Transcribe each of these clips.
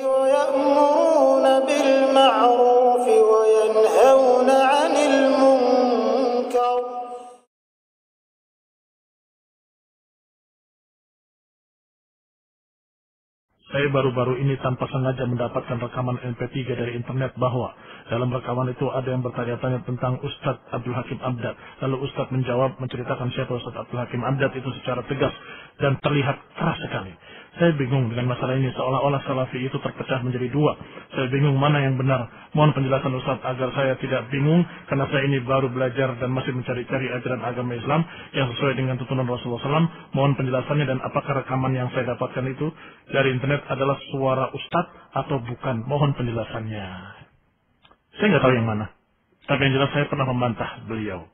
ويأمرون بالمعروف وينهون عن المنكر. Saya baru-baru ini tanpa sengaja mendapatkan rekaman MP3 dari internet bahwa dalam rekaman itu ada yang bertanya-tanya tentang Ustadz Abdul Hakim Amdad. Lalu Ustadz menjawab, menceritakan siapa Ustadz Abdul Hakim Amdad itu secara tegas dan terlihat keras sekali. Saya bingung dengan masalah ini, seolah-olah salafi itu terpecah menjadi dua. Saya bingung mana yang benar. Mohon penjelasan Ustadz agar saya tidak bingung, karena saya ini baru belajar dan masih mencari-cari ajaran agama Islam yang sesuai dengan tuntunan Rasulullah SAW. Mohon penjelasannya, dan apakah rekaman yang saya dapatkan itu dari internet adalah suara Ustadz atau bukan. Mohon penjelasannya. Saya nggak tahu yang mana, tapi yang jelas saya pernah membantah beliau,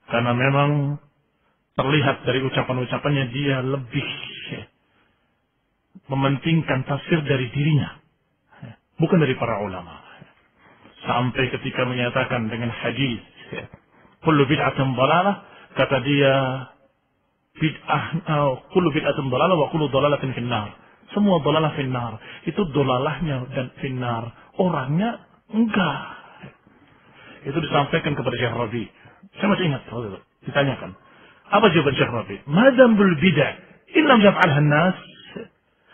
karena memang terlihat dari ucapan-ucapannya dia lebih mementingkan tafsir dari dirinya, bukan dari para ulama. Sampai ketika menyatakan dengan hadis, kullu bid'atin dhalalah, kata dia, kullu bid'atin dhalalah wa kullu dhalalatin finnar. Semua dhalalah finnar. Itu dhalalahnya dan finnar. Orangnya enggak. Itu disampaikan kepada Syekh Rabi. Saya masih ingat, ditanyakan, apa jawaban Syekh Rabi? Madambul bid'ah in lam yaf'alha an-nas.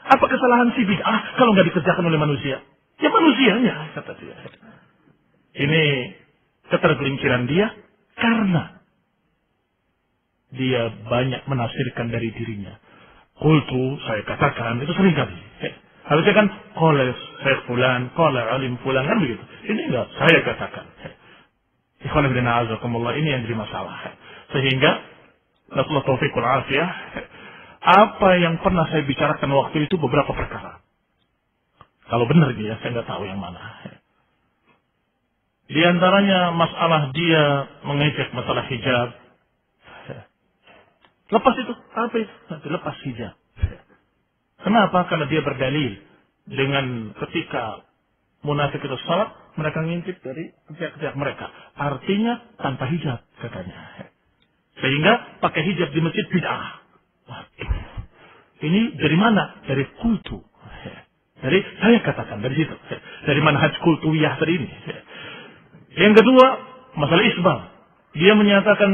Apa kesalahan si bid'ah kalau nggak dikerjakan oleh manusia? Ya manusianya, kata dia. Ini ketergelinciran dia karena dia banyak menafsirkan dari dirinya. Qultu, saya katakan, itu sering kali. Harusnya kan qala Syekh fulan, qala alim fulan, kan begitu. Ini enggak, saya katakan. Ikhwan fillah a'azakumullah, ini yang jadi masalah. Sehingga nasallahu taufiq wal afiyah. Apa yang pernah saya bicarakan waktu itu beberapa perkara. Kalau benar dia, saya nggak tahu yang mana. Di antaranya masalah dia mengejek masalah hijab. Lepas itu, apa itu? Nanti lepas hijab. Kenapa? Karena dia berdalil dengan ketika munafik itu salat, mereka ngintip dari ketiak-ketiak mereka. Artinya tanpa hijab, katanya. Sehingga pakai hijab di masjid bid'ah. Waduh, ini dari mana? Dari kultu. Dari, saya katakan, dari situ. Dari manhaj kultuwiyah tadi ini. Yang kedua, masalah isbal. Dia menyatakan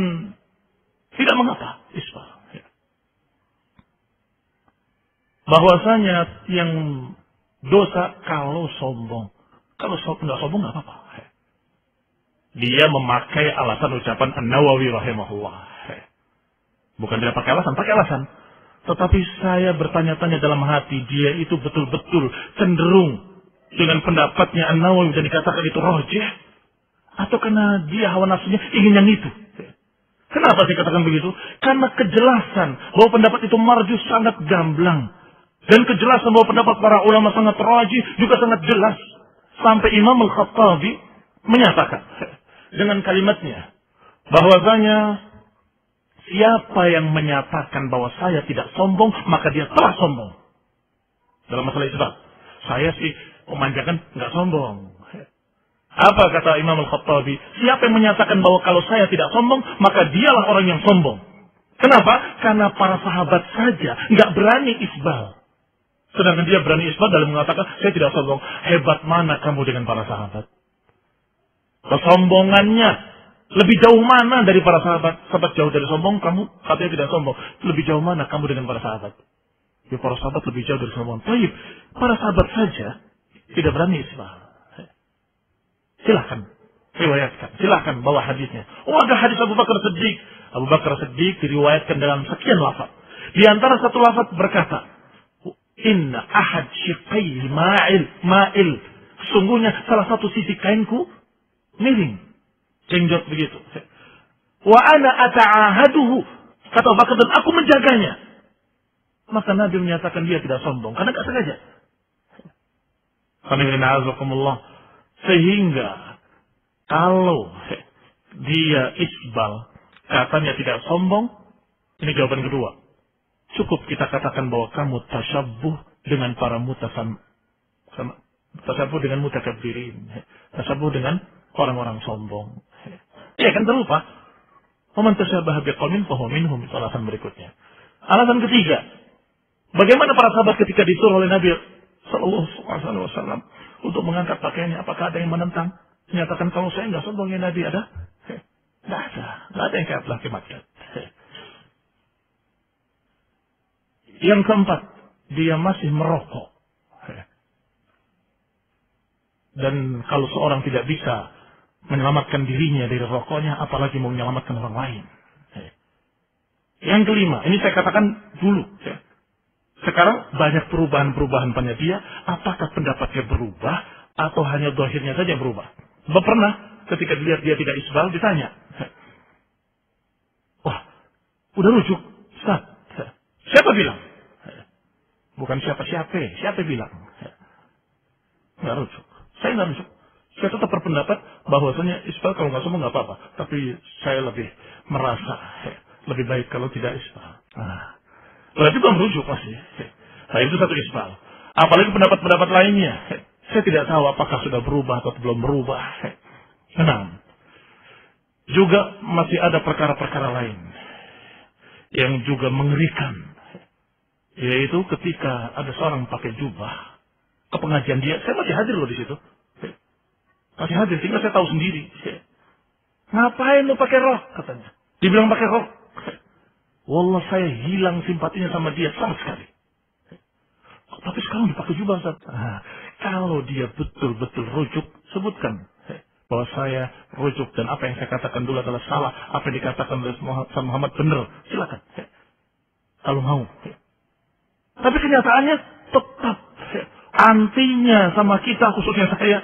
tidak mengapa isbal. Bahwasanya yang dosa kalau sombong. Kalau nggak sombong nggak apa-apa. Dia memakai alasan ucapan An-Nawawi rahimahullah. Bukan dia pakai alasan, pakai alasan. Tetapi saya bertanya-tanya dalam hati, dia itu betul-betul cenderung dengan pendapatnya An-Nawawi dan dikatakan itu rajih, atau karena dia hawa nafsunya ingin yang itu. Kenapa saya katakan begitu? Karena kejelasan bahwa pendapat itu marjuh sangat gamblang. Dan kejelasan bahwa pendapat para ulama sangat rajih juga sangat jelas. Sampai Imam Al-Khattabi menyatakan dengan kalimatnya bahwasanya siapa yang menyatakan bahwa saya tidak sombong, maka dia telah sombong. Dalam masalah isbat, saya sih memanjakan nggak sombong. Apa kata Imam Al-Khattabi? Siapa yang menyatakan bahwa kalau saya tidak sombong, maka dialah orang yang sombong. Kenapa? Karena para sahabat saja nggak berani isbal. Sedangkan dia berani isbal dalam mengatakan, saya tidak sombong. Hebat mana kamu dengan para sahabat? Kesombongannya lebih jauh mana dari para sahabat? Sahabat jauh dari sombong, kamu katanya tidak sombong. Lebih jauh mana kamu dengan para sahabat? Ya para sahabat lebih jauh dari sombong. Baik, para sahabat saja tidak berani isbal. Silahkan riwayatkan, silahkan bawa hadisnya. Oh, ada hadis Abu Bakar Siddiq. Abu Bakar Siddiq diriwayatkan dalam sekian lafaz. Di antara satu lafaz berkata, Inna ahad syiqai ma'il. Sesungguhnya salah satu sisi kainku miring. Cengjot begitu. Wa ana ata'ahaduhu. Kata Abu Bakar, dan aku menjaganya. Maka Nabi menyatakan dia tidak sombong. Karena tak sengaja. Sehingga kalau dia isbal, katanya tidak sombong, ini jawaban kedua. Cukup kita katakan bahwa kamu tasyabbuh dengan para tasyabbuh dengan mutakabbirin, tasyabbuh dengan orang-orang sombong. Ya kan terlupa. Waman tasyabaha biqaumin fahuwa minhum, itu alasan berikutnya. Alasan ketiga, bagaimana para sahabat ketika disuruh oleh Nabi Sallallahu Alaihi Wasallam untuk mengangkat pakaiannya. Apakah ada yang menentang? Menyatakan kalau saya nggak sombong ya Nabi ada? Nggak ada yang kayak laki maksiat. Yang keempat, dia masih merokok. Dan kalau seorang tidak bisa menyelamatkan dirinya dari rokoknya, apalagi mau menyelamatkan orang lain. Yang kelima, ini saya katakan dulu. Sekarang banyak perubahan-perubahan pada dia. Apakah pendapatnya berubah atau hanya zahirnya saja berubah? Pernah ketika dilihat dia tidak isbal ditanya, wah, udah rujuk, Ustaz. Siapa bilang? Bukan siapa bilang? Nggak rujuk. Saya nggak rujuk. Saya tetap berpendapat bahwasanya isbal kalau nggak sembuh nggak apa-apa. Tapi saya lebih merasa lebih baik kalau tidak isbal. Berarti belum rujuk masih. Nah itu satu isbal. Apalagi pendapat-pendapat lainnya. Saya tidak tahu apakah sudah berubah atau belum berubah. Nah, juga masih ada perkara-perkara lain yang juga mengerikan. Yaitu ketika ada seorang pakai jubah ke pengajian dia, saya masih hadir loh di situ. Masih hadir, sehingga saya tahu sendiri. Ngapain lu pakai rok katanya? Dibilang pakai rok. Wallah saya hilang simpatinya sama dia sama sekali. Tapi sekarang dipakai jubah, Ustaz. Kalau dia betul-betul rujuk, sebutkan bahwa saya rujuk dan apa yang saya katakan dulu adalah salah, apa yang dikatakan oleh Muhammad benar, silakan. Kalau mau. Tapi kenyataannya tetap antinya sama kita, khususnya saya,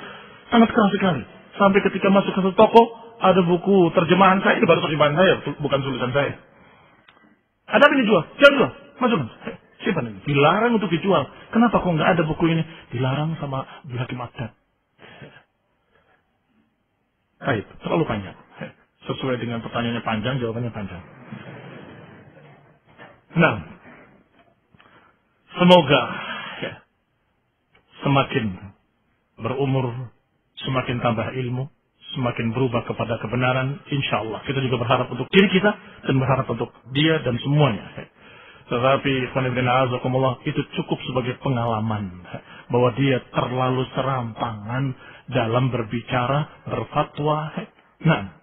sangat keras sekali. Sampai ketika masuk ke satu toko, ada buku terjemahan saya, ini baru terjemahan saya, bukan tulisan saya. Ada apa ini jual? Jangan jual. Masuk. Simpan ini. Dilarang untuk dijual. Kenapa kok nggak ada buku ini? Dilarang sama hakim adat. Baik, terlalu panjang. Sesuai dengan pertanyaannya panjang, jawabannya panjang. Nah, semoga semakin berumur, semakin tambah ilmu, semakin berubah kepada kebenaran, insya Allah. Kita juga berharap untuk diri kita dan berharap untuk dia dan semuanya. Tetapi itu cukup sebagai pengalaman bahwa dia terlalu serampangan dalam berbicara, berfatwa. Nah,